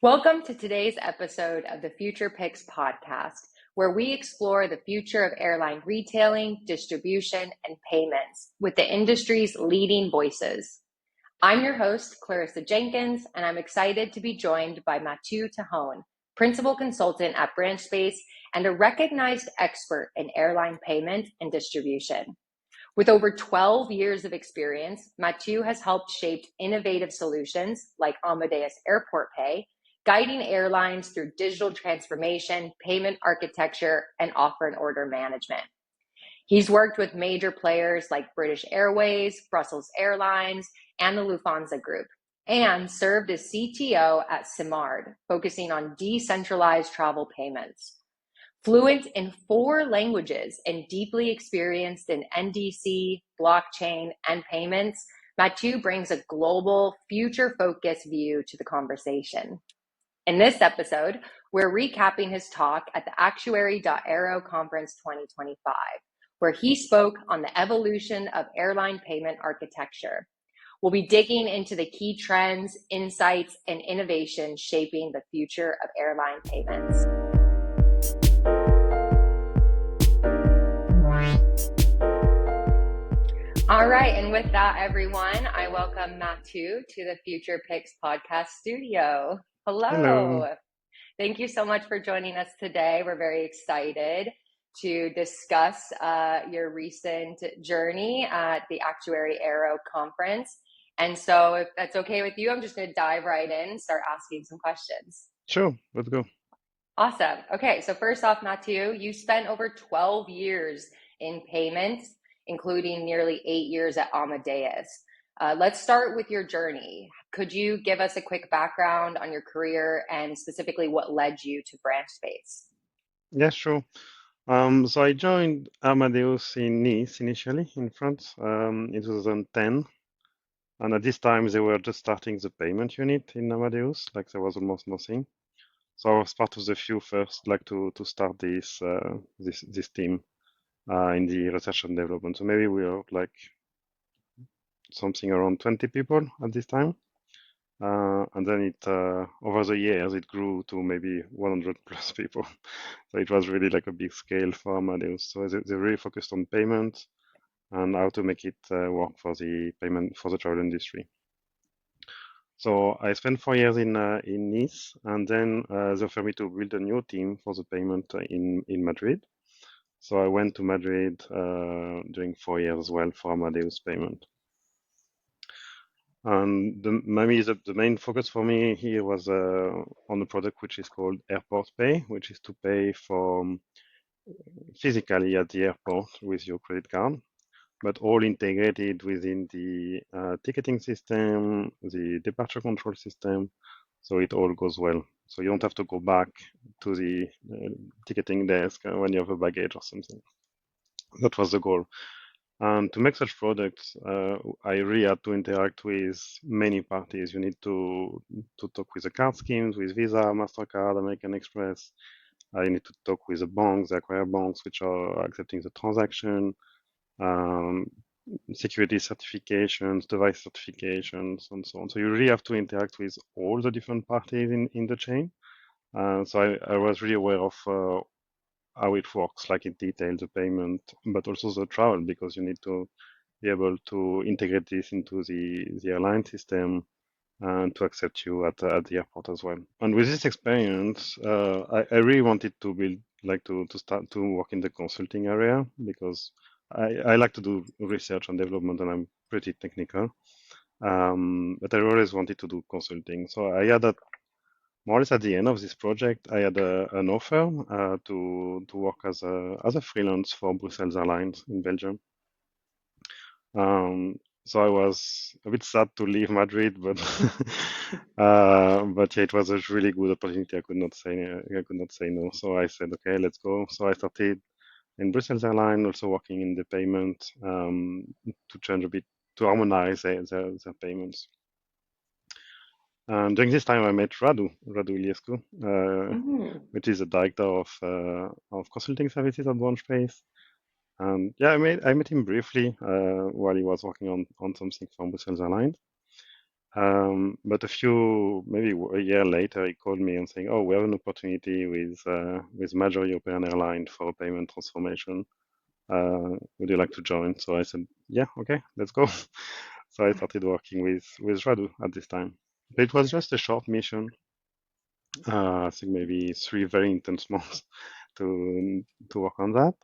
Welcome to today's episode of the Future Picks podcast, where we explore the future of airline retailing, distribution, and payments with the industry's leading voices. I'm your host, Clarissa Jenkins, and I'm excited to be joined by Mathieu Tahon, Principal Consultant at Branchspace and a recognized expert in airline payment and distribution. With over 12 years of experience, Mathieu has helped shape innovative solutions like Amadeus Airport Pay, guiding airlines through digital transformation, payment architecture, and offer and order management. He's worked with major players like British Airways, Brussels Airlines, and the Lufthansa Group, and served as CTO at Simard, focusing on decentralized travel payments. Fluent in 4 languages and deeply experienced in NDC, blockchain, and payments, Mathieu brings a global, future-focused view to the conversation. In this episode, we're recapping his talk at the Actuary.aero Conference 2025, where he spoke on the evolution of airline payment architecture. We'll be digging into the key trends, insights, and innovation shaping the future of airline payments. All right, and with that, everyone, I welcome Mathieu to the Future Picks podcast studio. Hello. Thank you so much for joining us today. We're very excited to discuss your recent journey at the Actuary.aero Conference. And so if that's okay with you, I'm just going to dive right in and start asking some questions. Sure, let's go. Awesome. Okay, so first off, Mathieu, you spent over 12 years in payments, including nearly 8 years at Amadeus. Let's start with your journey. Could you give us a quick background on your career and specifically what led you to Branchspace? Yeah, sure. So I joined Amadeus in Nice initially in France in 2010. And at this time, they were just starting the payment unit in Amadeus, like there was almost nothing. So I was part of the few first, like to start this team in the research and development. So maybe we were like something around 20 people at this time. And then it over the years it grew to maybe 100 plus people. So it was really like a big scale for Amadeus. So they really focused on payment and how to make it work for the travel industry. So I spent 4 years in Nice, and then they offered me to build a new team for the payment in Madrid. So I went to Madrid during 4 years as well for Amadeus payment. And maybe the main focus for me here was on a product which is called Airport Pay, which is to pay for physically at the airport with your credit card, but all integrated within the ticketing system, the departure control system, so it all goes well. So you don't have to go back to the ticketing desk when you have a baggage or something. That was the goal. And to make such products, I really had to interact with many parties. You need to talk with the card schemes, with Visa, MasterCard, American Express. You need to talk with the banks, the acquired banks, which are accepting the transaction, security certifications, device certifications, and so on. So you really have to interact with all the different parties in the chain. So I was really aware of how it works, like in detail, the payment, but also the travel, because you need to be able to integrate this into the airline system and to accept you at the airport as well. And with this experience, I really wanted to build, like to start to work in the consulting area, because I like to do research and development, and I'm pretty technical. But I always wanted to do consulting. So I had that more or less at the end of this project, I had an offer to work as a freelance for Brussels Airlines in Belgium. So I was a bit sad to leave Madrid, but but yeah, it was a really good opportunity. I could not say no. So I said, okay, let's go. So I started in Brussels Airlines, also working in the payment to change a bit, to harmonize their payments. During this time, I met Radu Iliescu, which is the director of consulting services at Branchspace. And yeah, I met him briefly while he was working on something from Brussels Airlines. But maybe a year later, he called me and saying, "Oh, we have an opportunity with major European airline for a payment transformation. Would you like to join?" So I said, "Yeah, okay, let's go." So I started working with Radu at this time. But it was just a short mission. I think maybe 3 very intense months to work on that.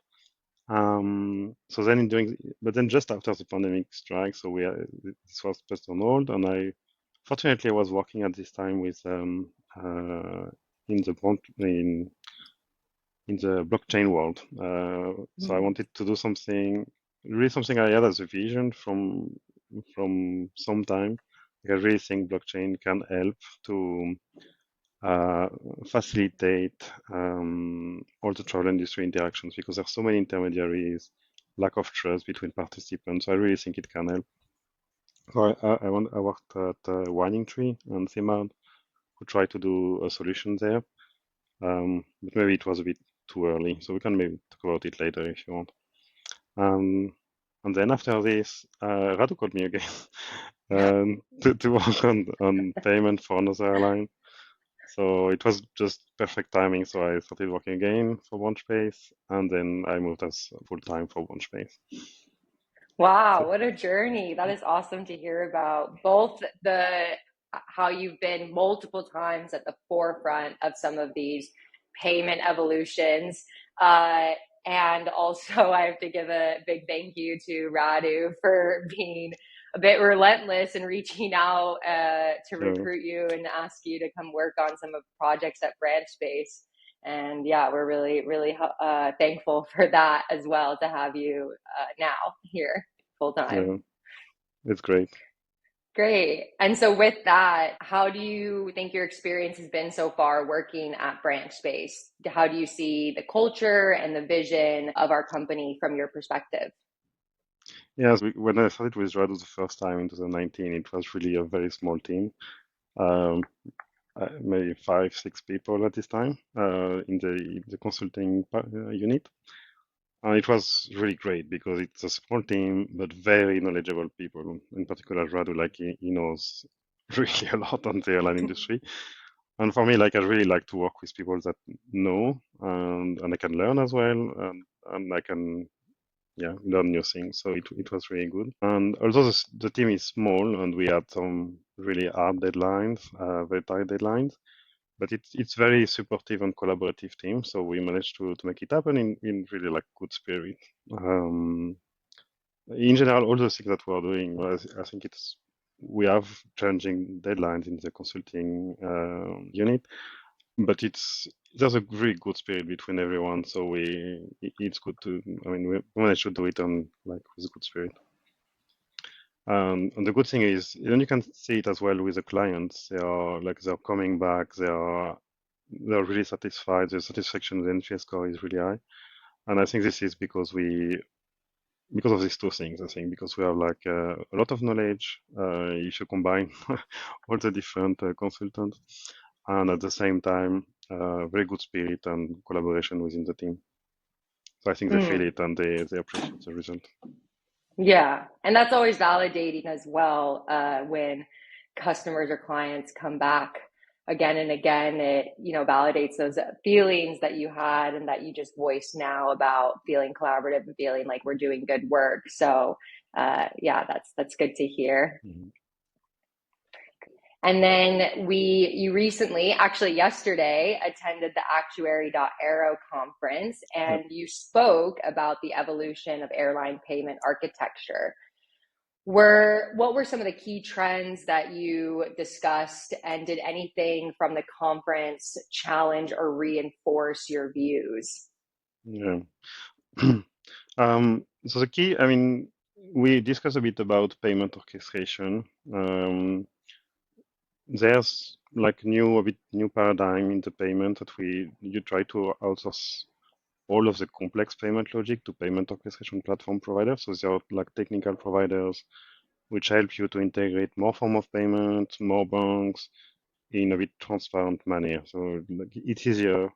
So then but then just after the pandemic strike, so this was just on hold, and fortunately I was working at this time with in the in the blockchain world. So I wanted to do really something I had as a vision from some time. I really think blockchain can help to uh, facilitate all the travel industry interactions because there's so many intermediaries, lack of trust between participants. So I really think it can help. So I worked at Winding Tree and Simard who tried to do a solution there, but maybe it was a bit too early. So we can maybe talk about it later if you want. And then after this, Radu called me again to work on payment for another airline. So it was just perfect timing. So I started working again for Branchspace, and then I moved as full time for Branchspace. So Wow, what a journey. That is awesome to hear about. Both how you've been multiple times at the forefront of some of these payment evolutions. And also I have to give a big thank you to Radu for being a bit relentless and reaching out to uh, recruit you and ask you to come work on some of the projects at Branchspace. And yeah, we're really thankful for that as well to have you now here full time. yeah, it's great. Great. And so with that, how do you think your experience has been so far working at Branchspace? How do you see the culture and the vision of our company from your perspective? Yes, when I started with Radu the first time in 2019, it was really a very small team, um, maybe 5, 6 people at this time in the consulting unit. And it was really great because it's a small team, but very knowledgeable people. In particular, Radu, like he knows really a lot on the airline industry. And for me, like I really like to work with people that know and I can learn as well, and I can learn new things. So it was really good. And although the team is small and we had some really hard deadlines, very tight deadlines, but it's very supportive and collaborative team. So we managed to make it happen in really like good spirit. Um, in general, all the things that we're doing, well, I think we have challenging deadlines in the consulting unit, but there's a really good spirit between everyone. So it's good to, I mean, we managed to do it on like with good spirit. And the good thing is, then you can see it as well with the clients. They're coming back. They're really satisfied. The satisfaction, the NPS score is really high. And I think this is because of these two things. I think because we have like a lot of knowledge. If you combine all the different consultants, and at the same time, very good spirit and collaboration within the team. So I think they feel Mm, it and they appreciate the result. yeah. And that's always validating as well when customers or clients come back again and again. It, validates those feelings that you had and that you just voiced now about feeling collaborative and feeling like we're doing good work. So yeah, that's good to hear. Mhm. And then you recently, actually yesterday, attended the Actuary.aero Conference Yeah. and you spoke about the evolution of airline payment architecture. What were some of the key trends that you discussed, and did anything from the conference challenge or reinforce your views? Yeah. So the key, I mean, we discussed a bit about payment orchestration. There's like a bit new paradigm in the payment that you try to outsource all of the complex payment logic to payment orchestration platform providers. So there are like technical providers which help you to integrate more form of payment, more banks in a bit transparent manner. So like, it's easier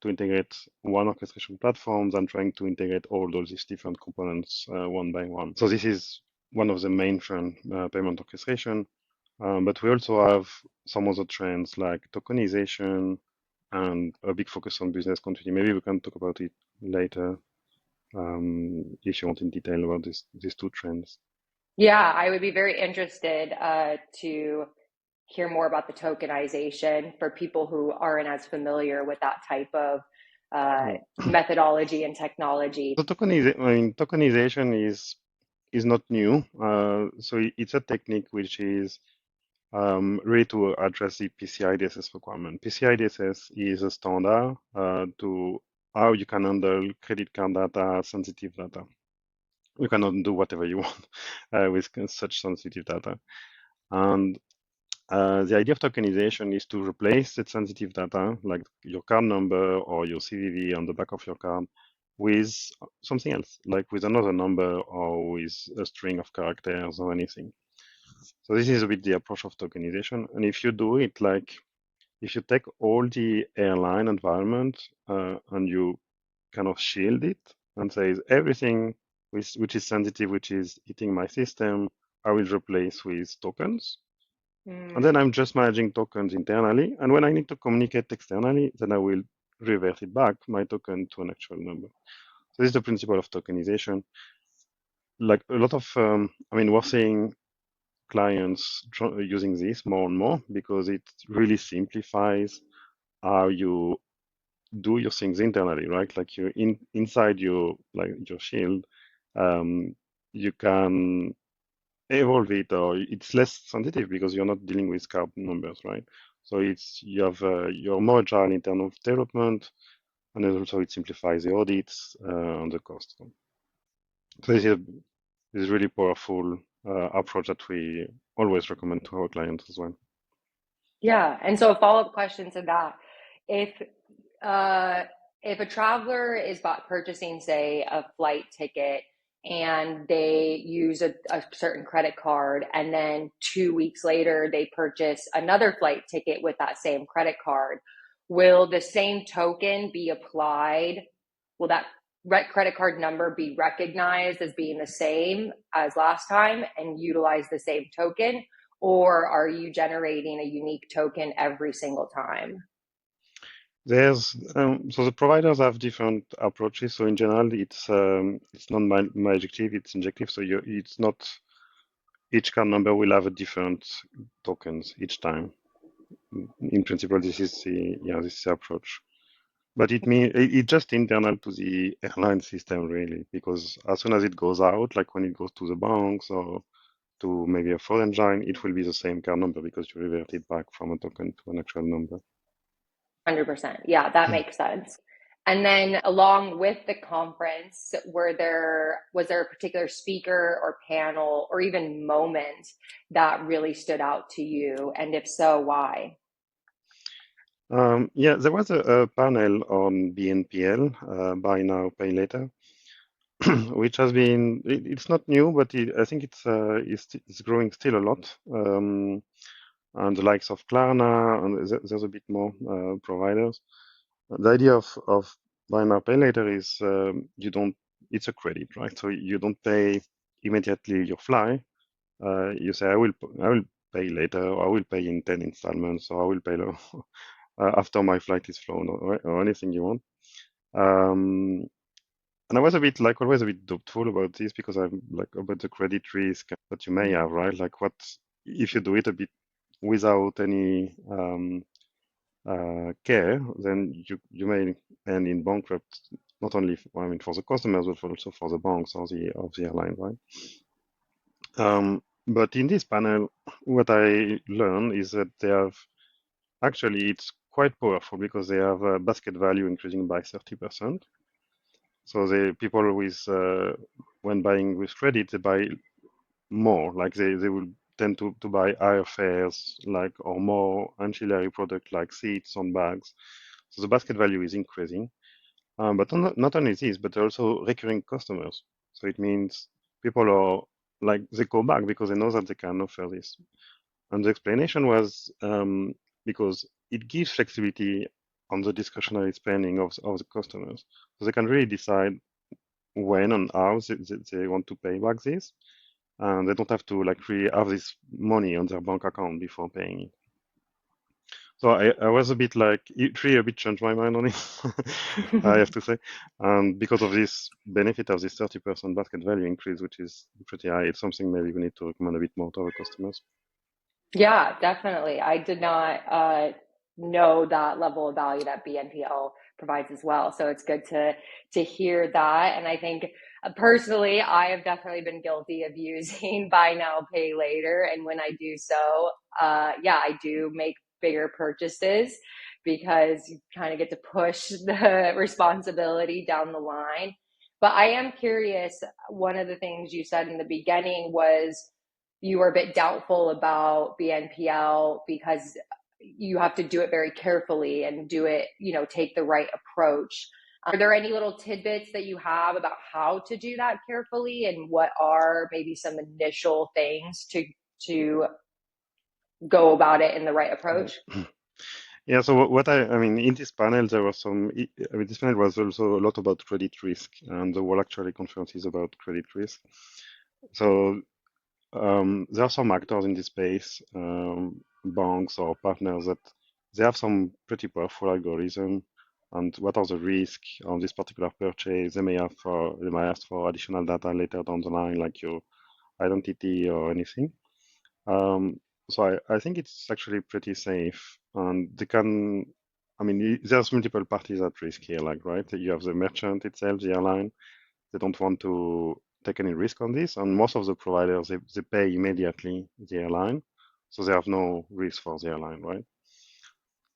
to integrate one orchestration platform than trying to integrate all these different components one by one. So this is one of the main trend, payment orchestration. But we also have some other trends like tokenization and a big focus on business continuity. Maybe we can talk about it later if you want in detail about these two trends. Yeah, I would be very interested to hear more about the tokenization for people who aren't as familiar with that type of Yeah. methodology and technology. So tokenization is not new. So it's a technique which is really to address the PCI DSS requirement. PCI DSS is a standard to how you can handle credit card data, sensitive data. You cannot do whatever you want with such sensitive data. And the idea of tokenization is to replace that sensitive data, like your card number or your CVV on the back of your card, with something else, like with another number or with a string of characters or anything. So this is a bit the approach of tokenization. And if you do it, like if you take all the airline environment and you kind of shield it and say everything which is sensitive, which is hitting my system, I will replace with tokens. And then I'm just managing tokens internally. And when I need to communicate externally, then I will revert it back, my token, to an actual number. So this is the principle of tokenization. Like a lot of, we're seeing clients using this more and more because it really simplifies how you do your things internally, right? Like you inside your shield, you can evolve it, or it's less sensitive because you're not dealing with card numbers, right? So you're more agile in terms of development, and then also it simplifies the audits and the cost. So this is really powerful approach that we always recommend to our clients as well. Yeah, and so a follow-up question to that, if if a traveler is purchasing, say, a flight ticket and they use a certain credit card, and then 2 weeks later they purchase another flight ticket with that same credit card, will the same token be applied? Will that credit card number be recognized as being the same as last time and utilize the same token? Or are you generating a unique token every single time? So the providers have different approaches. So in general, it's not bijective, it's injective. So it's not each card number will have a different tokens each time. In principle, this is the approach. But it's just internal to the airline system really, because as soon as it goes out, like when it goes to the banks or to maybe a fraud engine, it will be the same card number because you revert it back from a token to an actual number. 100%. Yeah, that makes sense. And then along with the conference, was there a particular speaker or panel or even moment that really stood out to you? And if so, why? There was a panel on BNPL, buy now, pay later, which has been, it's not new, but I think it's growing still a lot. And the likes of Klarna, and there's a bit more providers. The idea of buy now, pay later is it's a credit, right? So you don't pay immediately your fly. You say, I will pay later, or I will pay in 10 installments, or I will pay after my flight is flown, or anything you want. And I was always a bit doubtful about this because I'm like about the credit risk that you may have, right? Like what if you do it a bit without any care, then you may end in bankrupt, not only for the customers, but also for the banks or the airline, right? But in this panel, what I learned is that it's quite powerful because they have a basket value increasing by 30%. So the people when buying with credit, they buy more, like they will tend to buy higher fares, like, or more ancillary product like seats on bags. So the basket value is increasing. But not only this, but also recurring customers. So it means people are like, they go back because they know that they can offer this. And the explanation was because it gives flexibility on the discretionary spending of the customers. So they can really decide when and how they want to pay back this. and they don't have to like really have this money on their bank account before paying it. So I was a bit like, it really a bit changed my mind on it, I have to say. And because of this benefit of this 30% basket value increase, which is pretty high, it's something maybe we need to recommend a bit more to our customers. Yeah, definitely. I did not know that level of value that BNPL provides as well. So it's good to hear that. And I think personally, I have definitely been guilty of using buy now, pay later. And when I do so, yeah, I do make bigger purchases because you kind of get to push the responsibility down the line. But I am curious, one of the things you said in the beginning was you were a bit doubtful about BNPL because you have to do it very carefully and do it, take the right approach. Are there any little tidbits that you have about how to do that carefully, and what are maybe some initial things to go about it in the right approach? Yeah, so I mean, in this panel, there was this panel was also a lot about credit risk, and the World Actuary Conference is about credit risk. So there are some actors in this space, banks or partners, that they have some pretty powerful algorithm. And what are the risks on this particular purchase? They may ask for additional data later down the line, like your identity or anything. So I think it's actually pretty safe, and I mean, there's multiple parties at risk here, like, right? You have the merchant itself, the airline. They don't want to take any risk on this, and most of the providers, they pay immediately the airline, so they have no risk for the airline, right?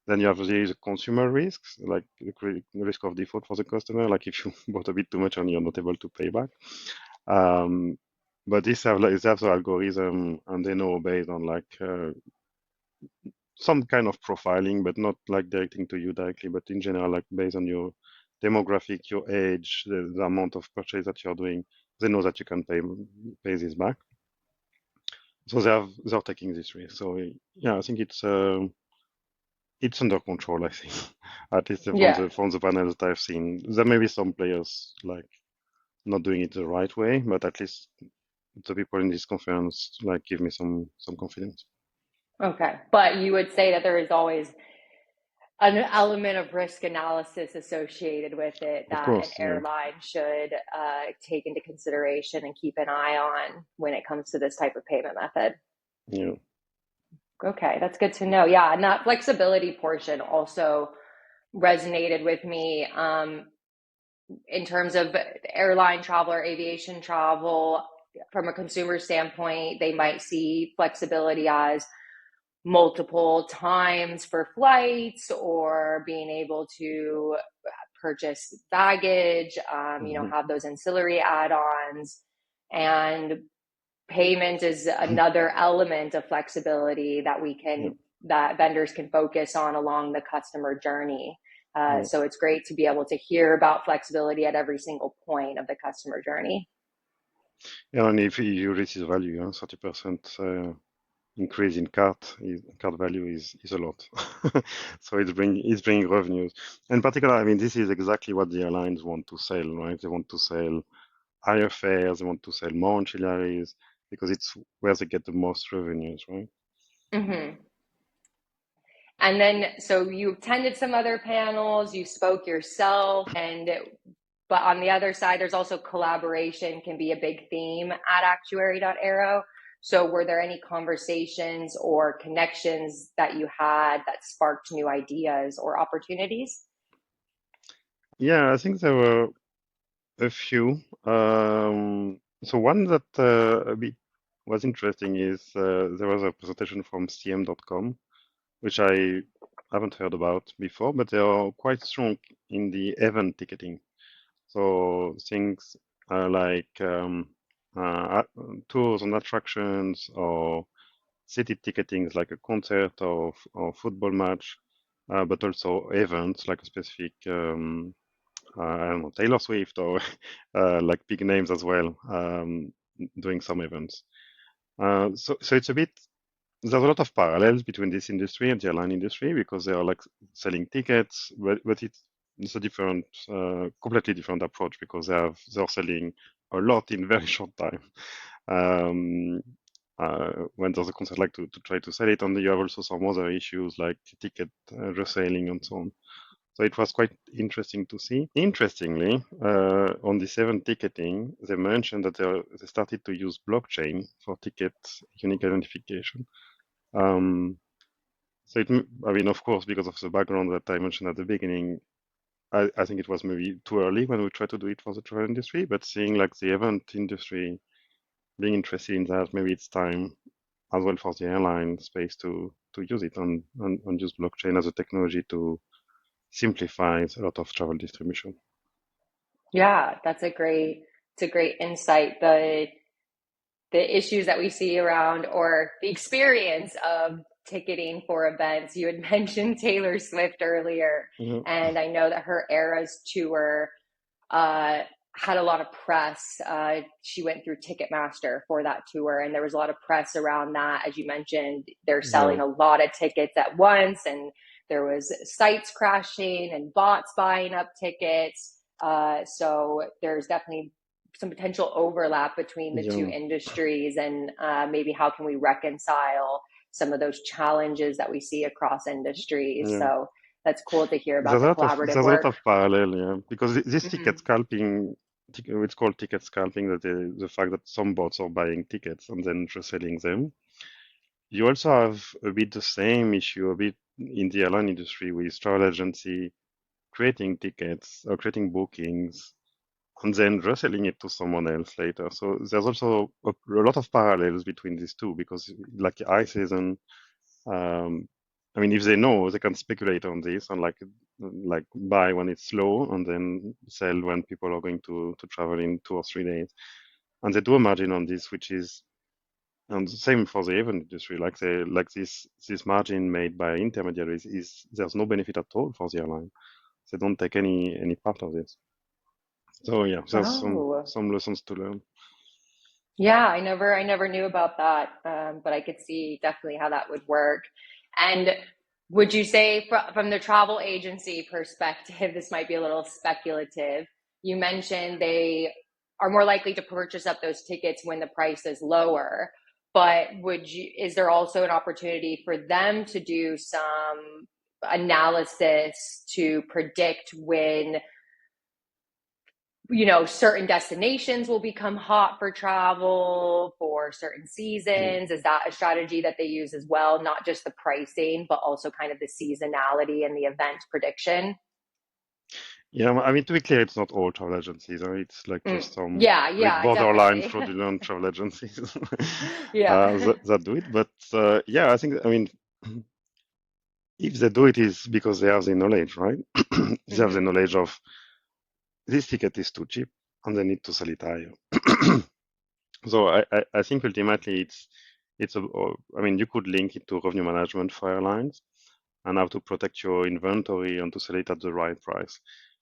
Then you have the consumer risks, like the risk of default for the customer, like if you bought a bit too much and you're not able to pay back. Um, but they have the algorithm, and they know based on like some kind of profiling, but not like directing to you directly, but in general, like based on your demographic, your age, the amount of purchase that you're doing, they know that you can pay this back. So they're taking this risk. So yeah, I think it's under control, I think. At least Yeah. from the panels that I've seen. There may be some players like not doing it the right way, but at least the people in this conference like give me some confidence. Okay. But you would say that there is always an element of risk analysis associated with it Of that an course, yeah. airline should take into consideration and keep an eye on when it comes to this type of payment method. Yeah. Okay, that's good to know. Yeah, and that flexibility portion also resonated with me in terms of airline travel or aviation travel. From a consumer standpoint, they might see flexibility as multiple times for flights or being able to purchase baggage, Hmm. have those ancillary add-ons. And payment is another element of flexibility that Yeah. that vendors can focus on along the customer journey. Yeah. So it's great to be able to hear about flexibility at every single point of the customer journey. Yeah, and if you reach the value, 30% increase in card value is a lot. So it's bringing revenues. In particular, I mean, this is exactly what the airlines want to sell, right? They want to sell higher fares, they want to sell more ancillaries because it's where they get the most revenues, right? Mm-hmm. And then, so you attended some other panels, you spoke yourself, but on the other side, there's also collaboration can be a big theme at Actuary.aero. So were there any conversations or connections that you had that sparked new ideas or opportunities? Yeah, I think there were a few. So one that a bit was interesting is there was a presentation from CM.com, which I haven't heard about before, but they are quite strong in the event ticketing. So things like tours and attractions or city ticketing, like a concert or football match, but also events like a specific, I don't know, Taylor Swift or like big names as well, doing some events. So it's a bit, there's a lot of parallels between this industry and the airline industry because they are like selling tickets, but it's a different, completely different approach because they're selling a lot in very short time. um, when there's a concert, like to try to sell it. And you have also some other issues like ticket reselling and so on. So it was quite interesting to see. Interestingly, on the 7 ticketing, they mentioned that they started to use blockchain for ticket unique identification. So I mean, of course, because of the background that I mentioned at the beginning, I think it was maybe too early when we tried to do it for the travel industry, but seeing like the event industry being interested in that, maybe it's time as well for the airline space to use it and use blockchain as a technology to simplify a lot of travel distribution. Yeah, it's a great insight. The issues that we see around or the experience of ticketing for events. You had mentioned Taylor Swift earlier, Yeah. and I know that her Eras tour uh, had a lot of press. She went through Ticketmaster for that tour, and there was a lot of press around that. As you mentioned, they're Yeah. selling a lot of tickets at once, and there was sites crashing and bots buying up tickets. So there's definitely some potential overlap between the two Yeah. industries, and maybe how can we reconcile some of those challenges that we see across industries. Yeah. So that's cool to hear about the collaborative There's a lot work. of parallel, yeah, because this ticket Mm-hmm. scalping, it's called ticket scalping, that the fact that some bots are buying tickets and then reselling them. You also have a bit the same issue a bit in the airline industry with travel agency creating tickets or creating bookings and then reselling it to someone else later. So there's also a lot of parallels between these two because like high season, um, I mean, if they know, they can speculate on this and like buy when it's low and then sell when people are going to travel in 2 or 3 days. And they do a margin on this, which is and the same for the event industry. Like this margin made by intermediaries is there's no benefit at all for the airline. They don't take any part of this. So yeah, there's Oh, some lessons to learn. yeah, I never knew about that, but I could see definitely how that would work. And would you say, from the travel agency perspective, this might be a little speculative. You mentioned they are more likely to purchase up those tickets when the price is lower, but is there also an opportunity for them to do some analysis to predict when certain destinations will become hot for travel for certain Yeah, seasons? Is that a strategy that they use as well? Not just the pricing, but also kind of the seasonality and the event prediction? yeah. I mean, to be clear, it's not all travel agencies. It's like Mm. just some Yeah, a bit yeah, borderline definitely. fraudulent travel agencies Yeah. that do it. But yeah, I think I mean, if they do it, is because they have the knowledge, right? They have the Hmm. knowledge of this ticket is too cheap, and they need to sell it higher. So I think ultimately I mean, you could link it to revenue management for airlines and how to protect your inventory and to sell it at the right price.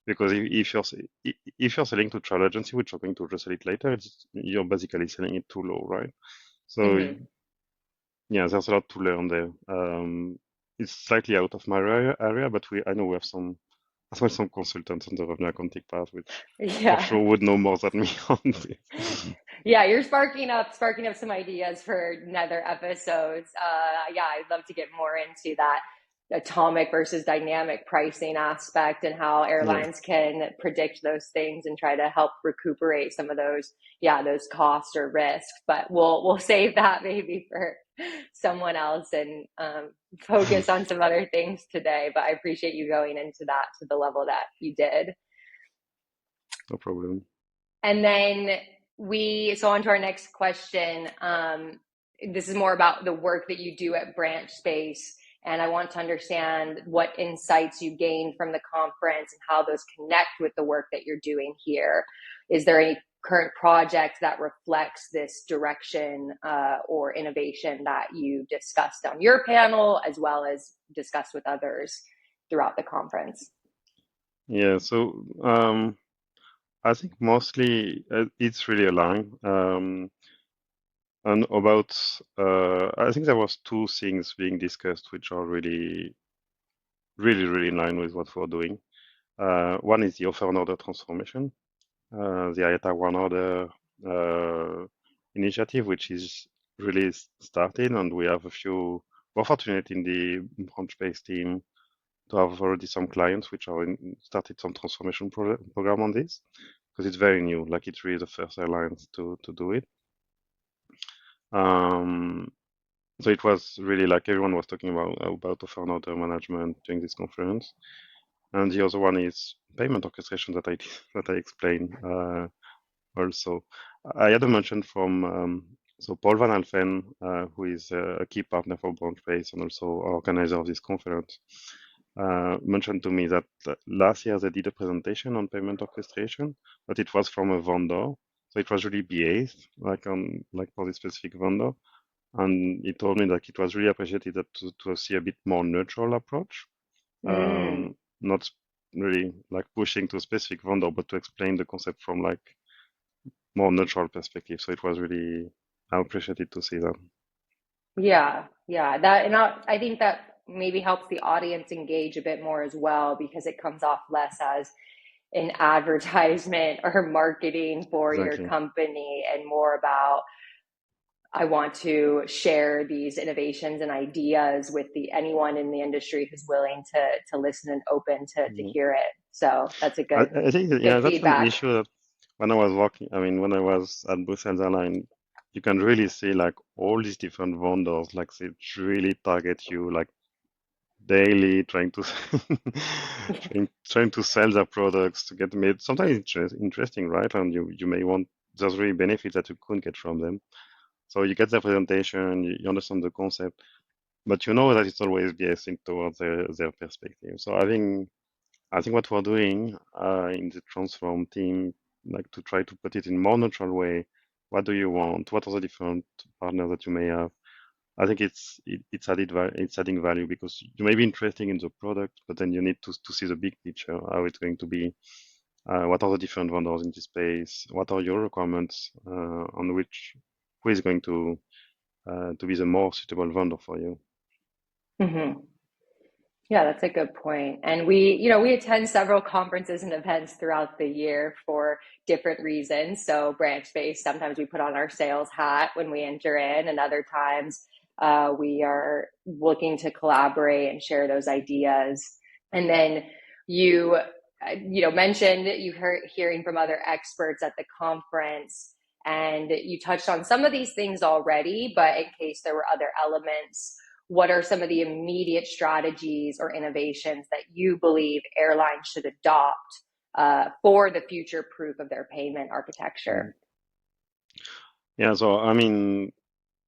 Because if you're selling to travel agency, which are going to resell it later, you're basically selling it too low, right? So Hmm. yeah, there's a lot to learn there. It's slightly out of my area, but I know we have some as well some consultants on the revenue accounting part, which for Yeah. sure would know more than me on this. Yeah, you're sparking up some ideas for another episodes. Yeah, I'd love to get more into that atomic versus dynamic pricing aspect and how Yeah, airlines can predict those things and try to help recuperate some of those, yeah, those costs or risks. But we'll save that maybe for someone else and focus on some other things today. But I appreciate you going into that to the level that you did. no problem. And then so on to our next question. This is more about the work that you do at Branchspace. And I want to understand what insights you gained from the conference and how those connect with the work that you're doing here. Is there any current project that reflects this direction or innovation that you discussed on your panel, as well as discussed with others throughout the conference? Yeah, so I think mostly it's really aligned. And about I think there was two things being discussed which are really in line with what we're doing. One is the offer and order transformation, the IATA one order. initiative, which is really started, and we have we're fortunate in the Branchspace team to have already some clients which are started some transformation program on this, because it's very new, like it's really the first airlines to do it. So it was really like everyone was talking about offer and order management during this conference. And the other one is payment orchestration that I explained also. I had a mention from so Paul Van Alphen, who is a key partner for Branchspace and also organizer of this conference, mentioned to me that last year they did a presentation on payment orchestration, but it was from a vendor, so it was really based like for this specific vendor. And he told me that it was really appreciated to see a bit more neutral approach, not really like pushing to a specific vendor, but to explain the concept from like more neutral perspective. So it was really, I appreciated to see that. Yeah, yeah. That and I think that maybe helps the audience engage a bit more as well because it comes off less as an advertisement or marketing for your Exactly. company and more about I want to share these innovations and ideas with anyone in the industry who's willing to listen and open to hear it. So that's a I think that, yeah, good that's an feedback. issue that when I was working, I mean, when I was at Brussels Airline, you can really see like all these different vendors, like they really target you like daily, trying to trying to sell their products to get made. Sometimes it's interesting, right? And you may want there's really benefits that you couldn't get from them. So you get the presentation, you understand the concept, but you know that it's always biasing towards their perspective. So I think what we're doing in the Transform team, like to try to put it in more neutral way. What do you want? What are the different partners that you may have? I think it's adding value because you may be interested in the product, but then you need to see the big picture, how it's going to be. What are the different vendors in this space? What are your requirements on which who is going to be the more suitable vendor for you? Hmm. Yeah, that's a good point. And we attend several conferences and events throughout the year for different reasons. So Branchspace, sometimes we put on our sales hat when we enter in, and other times we are looking to collaborate and share those ideas. And then you, mentioned you heard hearing from other experts at the conference, and you touched on some of these things already, but in case there were other elements, what are some of the immediate strategies or innovations that you believe airlines should adopt for the future proof of their payment architecture? Yeah, so I mean,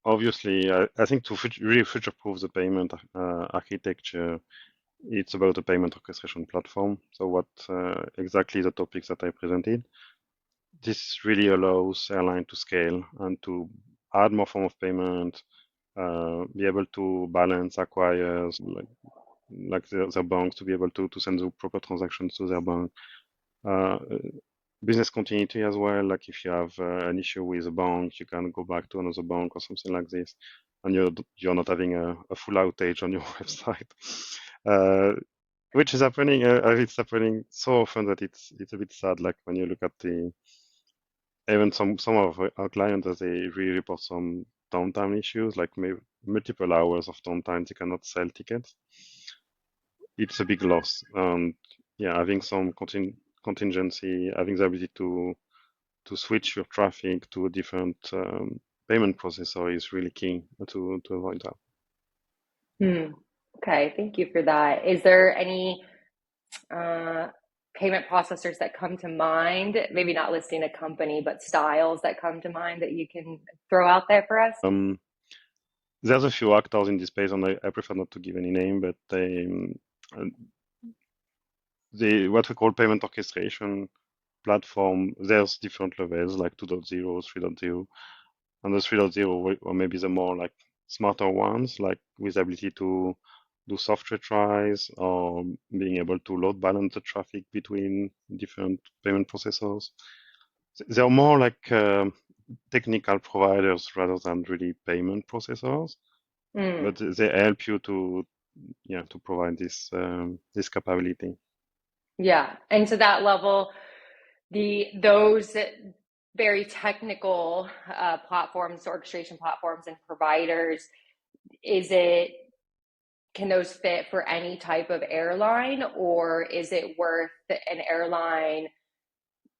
obviously, I think to really future-proof the payment architecture, it's about a payment orchestration platform. So what exactly the topics that I presented? This really allows airline to scale and to add more form of payment, be able to balance acquires like their banks to be able to send the proper transactions to their bank. Uh, business continuity as well. Like if you have an issue with a bank, you can go back to another bank or something like this, and you're not having a full outage on your website, which is happening. It's happening so often that it's a bit sad. Like when you look at even some of our clients, as they really report some downtime issues, like maybe multiple hours of downtime, they cannot sell tickets. It's a big loss. And yeah, having some contingency, having the ability to switch your traffic to a different payment processor is really key to avoid that. Hmm. Okay, thank you for that. Is there any uh, payment processors that come to mind? Maybe not listing a company, but styles that come to mind that you can throw out there for us? There's a few actors in this space, and I prefer not to give any name, but uh, what we call payment orchestration platform, there's different levels like 2.0, 3.0, and the 3.0 or maybe the more like smarter ones, like with the ability to do software tries or being able to load balance the traffic between different payment processors. They're more like technical providers rather than really payment processors, Mm, but they help you to provide this capability. yeah. And to that level, those very technical platforms, orchestration platforms, and providers, can those fit for any type of airline, or is it worth an airline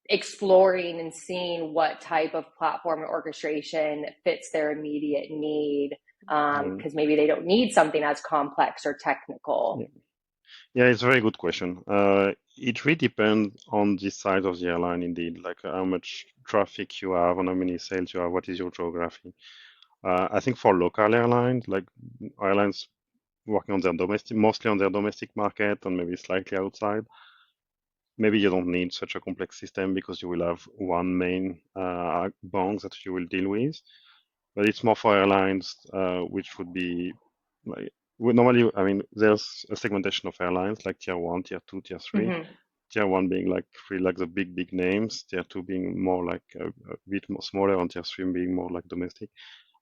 exploring and seeing what type of platform and orchestration fits their immediate need? Because maybe they don't need something as complex or technical. Yeah. Yeah, it's a very good question. It really depends on the size of the airline, indeed, like how much traffic you have, and how many sales you have, what is your geography. I think for local airlines, like airlines working on their domestic, mostly on their domestic market and maybe slightly outside, maybe you don't need such a complex system because you will have one main bank that you will deal with. But it's more for airlines, which would be like normally, I mean, there's a segmentation of airlines like tier one, tier two, tier three. Mm-hmm. Tier one being like really like the big names, tier two being more like a bit more smaller, and tier three being more like domestic.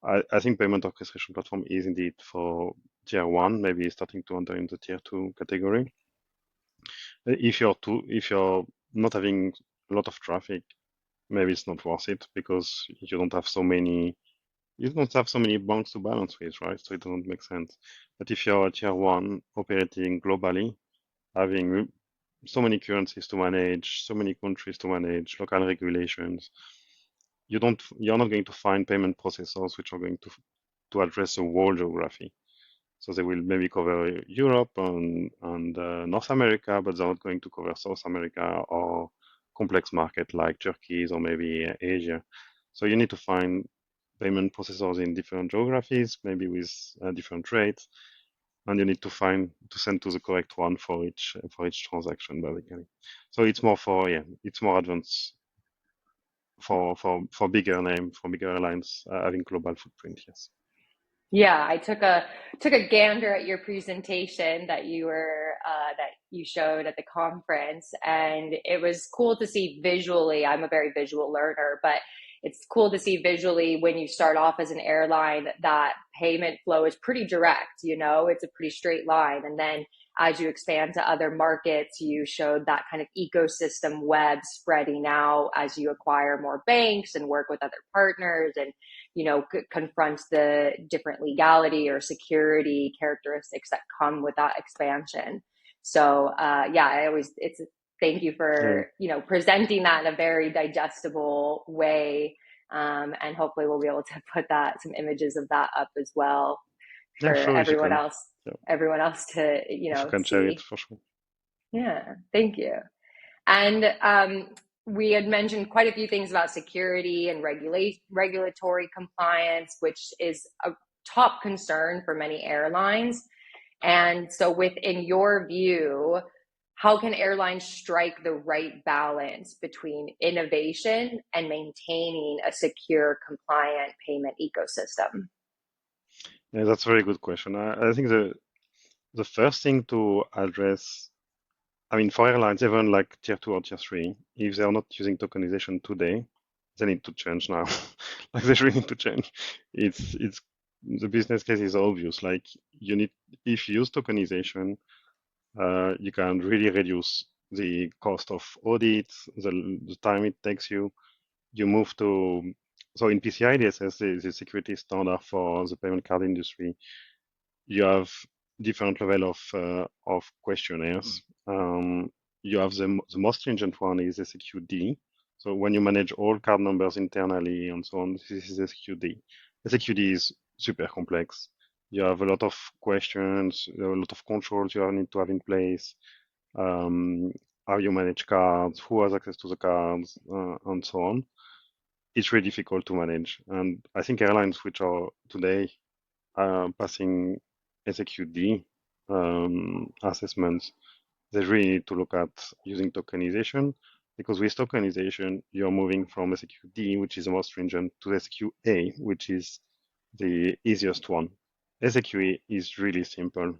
I think payment orchestration platform is indeed for tier one, maybe starting to enter into tier two category. If you're not having a lot of traffic, maybe it's not worth it because you don't have so many banks to balance with, right? So it doesn't make sense. But if you're a tier one operating globally, having so many currencies to manage, so many countries to manage, local regulations, you're not going to find payment processors which are going to address the whole geography. So they will maybe cover Europe and North America, but they're not going to cover South America or complex market like Turkey or maybe Asia. So you need to find payment processors in different geographies, maybe with different rates, and you need to send to the correct one for each transaction, basically. So it's more it's more advanced for bigger airlines having global footprint. Yes. Yeah, I took a gander at your presentation that you showed at the conference, and it was cool to see visually. I'm a very visual learner, but it's cool to see visually when you start off as an airline that payment flow is pretty direct, it's a pretty straight line. And then as you expand to other markets, you showed that kind of ecosystem web spreading out as you acquire more banks and work with other partners and confront the different legality or security characteristics that come with that expansion. So thank you Yeah. for presenting that in a very digestible way, and hopefully we'll be able to put some images of that up as well Yeah, for sure, if you can. Yeah. everyone else to If you can share it, see. for sure. Yeah, thank you. And we had mentioned quite a few things about security and regulatory compliance, which is a top concern for many airlines. And so within your view, how can airlines strike the right balance between innovation and maintaining a secure, compliant payment ecosystem? Yeah, that's a very good question. I think the first thing to address, I mean, for airlines, even like tier two or tier three, if they're not using tokenization today, they need to change now. Like they really need to change. It's the business case is obvious. Like if you use tokenization, you can really reduce the cost of audits, the time it takes you. You move to so in PCI DSS, the security standard for the payment card industry, you have different level of questionnaires. You have the most stringent one is SQD. So when you manage all card numbers internally and so on, this is SQD. SQD is super complex. You have a lot of questions, a lot of controls you need to have in place. How you manage cards, who has access to the cards, and so on. It's really difficult to manage. And I think airlines which are today passing SQD assessments, they really need to look at using tokenization because with tokenization, you're moving from SQD, which is the most stringent, to SQA, which is the easiest one. SQA is really simple.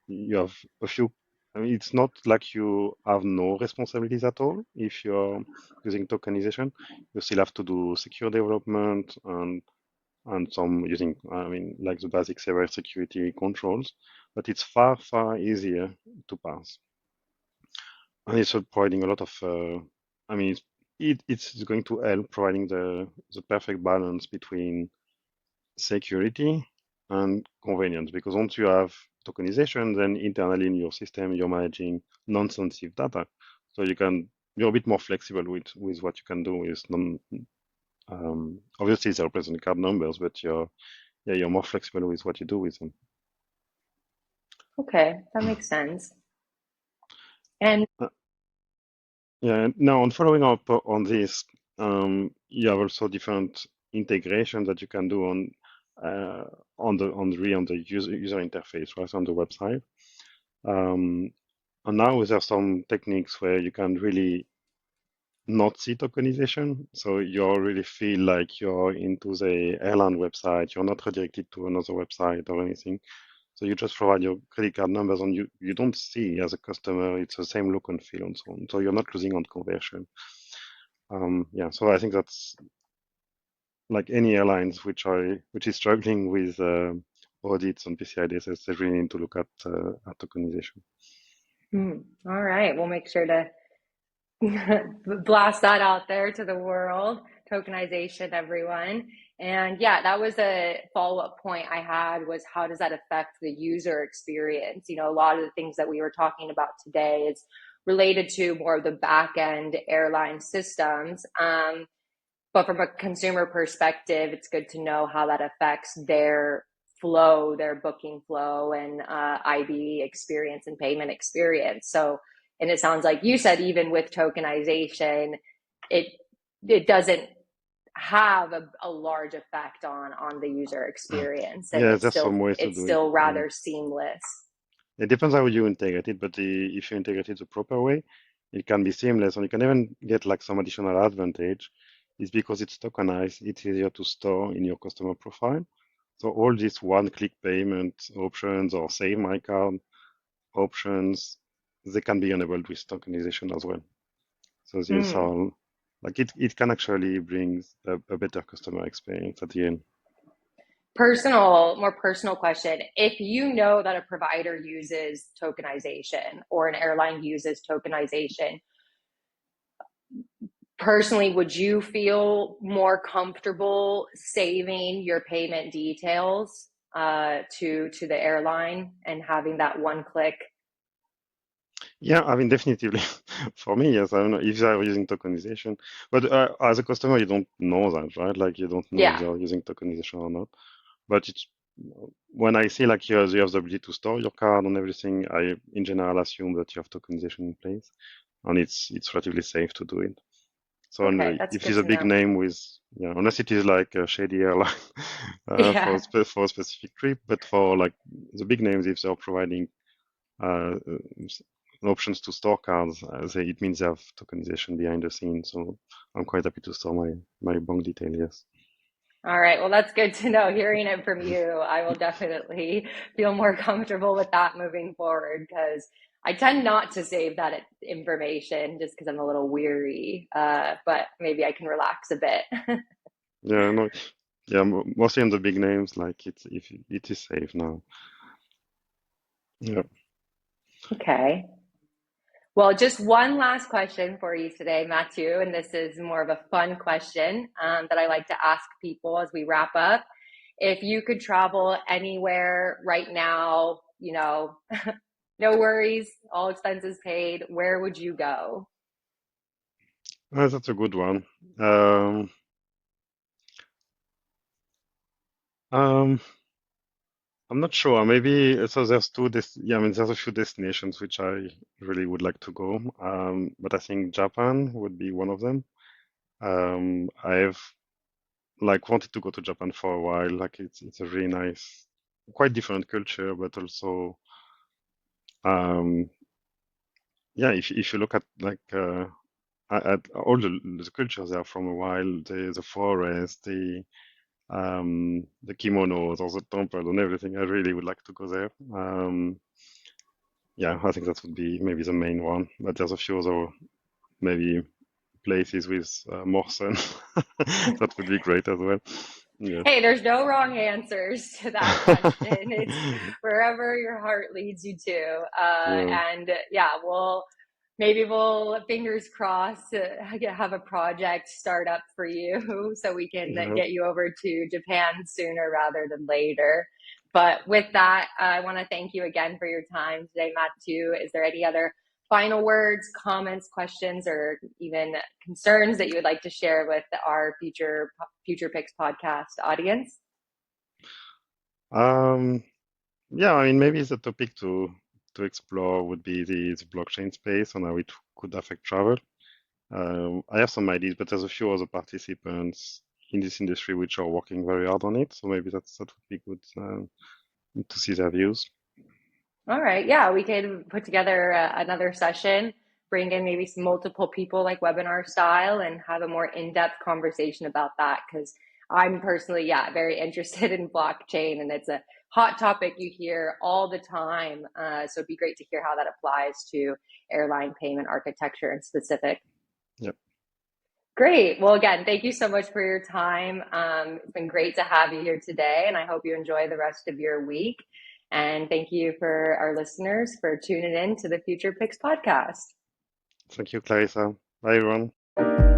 You have a few, I mean, it's not like you have no responsibilities at all if you're using tokenization. You still have to do secure development and some using, I mean, like the basic cyber security controls, but it's far easier to pass. And it's providing a lot of, I mean, it's going to help providing the perfect balance between security and convenience, because once you have tokenization, then internally in your system, you're managing non-sensitive data. So you're a bit more flexible with what you can do with obviously they represent card numbers, but you're more flexible with what you do with them. Okay, that makes sense. And Yeah, now on following up on this, you have also different integrations that you can do on the user interface, right, on the website. And now there are some techniques where you can really not see tokenization, so you really feel like you're into the airline website. You're not redirected to another website or anything. So you just provide your credit card numbers, and you don't see as a customer, it's the same look and feel and so on. So you're not losing on conversion. Yeah, so I think that's like any airlines which is struggling with audits and PCI DSS, they really need to look at tokenization. all right, we'll make sure to blast that out there to the world. Tokenization, everyone. And yeah, that was a follow-up point I had, was how does that affect the user experience? You know, a lot of the things that we were talking about today is related to more of the back end airline systems. But from a consumer perspective, it's good to know how that affects their flow, their booking flow, and IB experience and payment experience. So, and it sounds like you said, even with tokenization, it doesn't have a large effect on the user experience, and Yeah, there's some ways to it's do it. still Yeah. rather seamless. It depends how you integrate it, but if you integrate it the proper way, it can be seamless, and you can even get like some additional advantage. Is because it's tokenized, it's easier to store in your customer profile. So all these one-click payment options or save my card options, they can be enabled with tokenization as well. So these are like it can actually bring a better customer experience at the end. More personal question. If you know that a provider uses tokenization or an airline uses tokenization, personally, would you feel more comfortable saving your payment details to the airline and having that one click? Yeah, I mean, definitively. For me, yes, I don't know if they are using tokenization, but as a customer, you don't know that, right? Like you don't know if Yeah. they are using tokenization or not. But it's when I see like you have the ability to store your card and everything, I in general assume that you have tokenization in place, and it's relatively safe to do it. So Okay, that's if good it's a to big know. name with, yeah, unless it is like a shady airline Yeah. for a specific trip, but for like the big names, if they're providing uh, options to store cards, it means they have tokenization behind the scenes. So I'm quite happy to store my bank detail. Yes. All right. Well, that's good to know. Hearing it from you, I will definitely feel more comfortable with that moving forward, because I tend not to save that information just because I'm a little weary. But maybe I can relax a bit. Yeah. No. Yeah. Mostly on the big names, like if it is safe now. Yeah. Okay. Well, just one last question for you today, Mathieu, and this is more of a fun question that I like to ask people as we wrap up. If you could travel anywhere right now, you know, no worries, all expenses paid, where would you go? That's a good one. Um, um, I'm not sure. Maybe so. There's yeah. I mean, there's a few destinations which I really would like to go. But I think Japan would be one of them. I've like wanted to go to Japan for a while. Like it's a really nice, quite different culture, but also um, yeah. If you look at like at all the cultures there from a while, the forest, the kimonos, or the temple and everything. I really would like to go there. Yeah, I think that would be maybe the main one. But there's a few other maybe places with more sun. That would be great as well. Yeah. Hey, there's no wrong answers to that question. It's wherever your heart leads you to. Yeah. And yeah, we'll maybe we'll, fingers crossed, have a project start up for you so we can Yeah. get you over to Japan sooner rather than later. But with that, I want to thank you again for your time today, Mathieu. Is there any other final words, comments, questions, or even concerns that you would like to share with our Future Picks podcast audience? Yeah, I mean, maybe the topic to explore would be the blockchain space and how it could affect travel. I have some ideas, but there's a few other participants in this industry which are working very hard on it. So maybe that would be good to see their views. All right. Yeah, we could put together another session, bring in maybe some multiple people like webinar style and have a more in-depth conversation about that because I'm personally, yeah, very interested in blockchain and it's a hot topic you hear all the time. So it'd be great to hear how that applies to airline payment architecture in specific. Yep. Great. Well, again, thank you so much for your time. It's been great to have you here today, and I hope you enjoy the rest of your week. And thank you for our listeners for tuning in to the Future Picks podcast. Thank you, Clarissa. Bye, everyone.